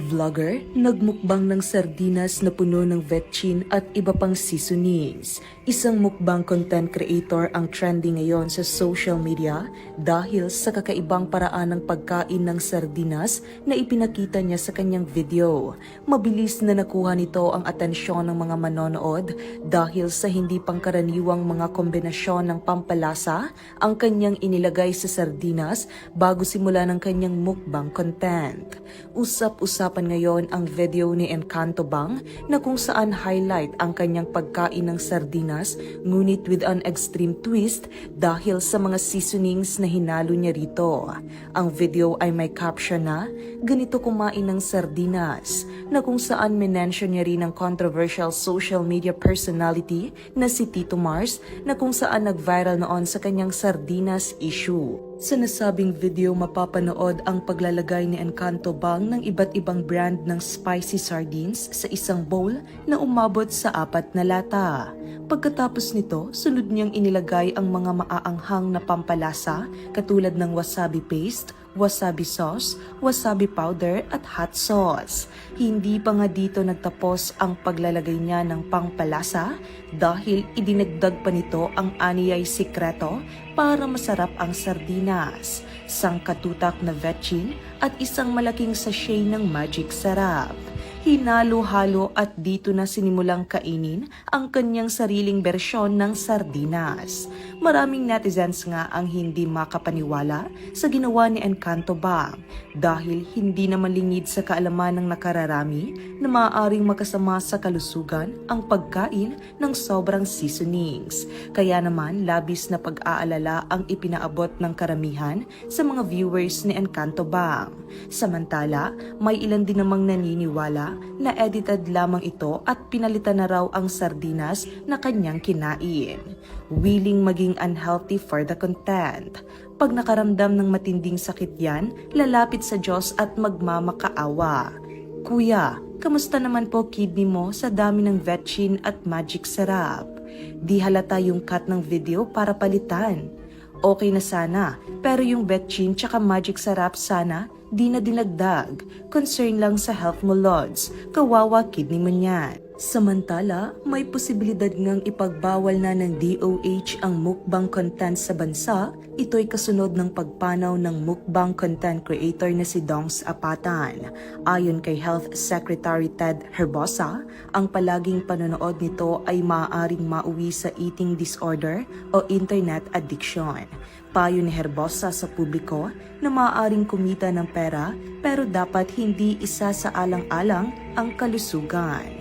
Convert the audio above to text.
vlogger nagmukbang ng sardinas na puno ng vetchin at iba pang seasonings. Isang mukbang content creator ang trending ngayon sa social media dahil sa kakaibang paraan ng pagkain ng sardinas na ipinakita niya sa kanyang video. Mabilis na nakuha nito ang atensyon ng mga manonood dahil sa hindi pangkaraniwang mga kombinasyon ng pampalasa ang kanyang inilagay sa sardinas bago simula ng kanyang mukbang content. Usap-usapan ngayon ang video ni Encanto Bang na kung saan highlight ang kanyang pagkain ng sardinas ngunit with an extreme twist dahil sa mga seasonings na hinalo niya rito. Ang video ay may caption na, "Ganito kumain ng sardinas," na kung saan minention niya rin ang controversial social media personality na si Tito Mars na kung saan nag-viral noon sa kanyang sardinas issue. Sa nasabing video, mapapanood ang paglalagay ni Encanto Bang ng iba't ibang brand ng spicy sardines sa isang bowl na umabot sa 4 na lata. Pagkatapos nito, sunod niyang inilagay ang mga maaanghang na pampalasa katulad ng wasabi paste, wasabi sauce, wasabi powder at hot sauce. Hindi pa nga dito nagtapos ang paglalagay niya ng pangpalasa dahil idinagdag pa nito ang aniyay sikreto para masarap ang sardinas, sangkatutak na vetchin at isang malaking sachet ng magic sarap. Hinalo-halo at dito na sinimulang kainin ang kanyang sariling bersyon ng sardinas. Maraming netizens nga ang hindi makapaniwala sa ginawa ni Encanto Bang dahil hindi naman lingid sa kaalaman ng nakararami na maaaring makasama sa kalusugan ang pagkain ng sobrang seasonings. Kaya naman labis na pag-aalala ang ipinaabot ng karamihan sa mga viewers ni Encanto Bang. Samantala, may ilan din namang naniniwala na edited lamang ito at pinalitan na raw ang sardinas na kanyang kinain. Willing maging unhealthy for the content. Pag nakaramdam ng matinding sakit yan, lalapit sa Diyos at magmamakaawa. Kuya, kamusta naman po kidney mo sa dami ng vetchin at magic sarap? Di halata yung cut ng video para palitan. Okay na sana, pero yung vetchin tsaka magic sarap sana di na dinagdag. Concern lang sa health mo, Lods. Kawawa kidney mo niyan. Samantala, may posibilidad ngang ipagbawal na ng DOH ang mukbang content sa bansa. Ito'y kasunod ng pagpanaw ng mukbang content creator na si Dongs Apatan. Ayon kay Health Secretary Ted Herbosa, ang palaging panonood nito ay maaaring mauwi sa eating disorder o internet addiction. Payo ni Herbosa sa publiko na maaaring kumita ng pera pero dapat hindi isa sa alang-alang ang kalusugan.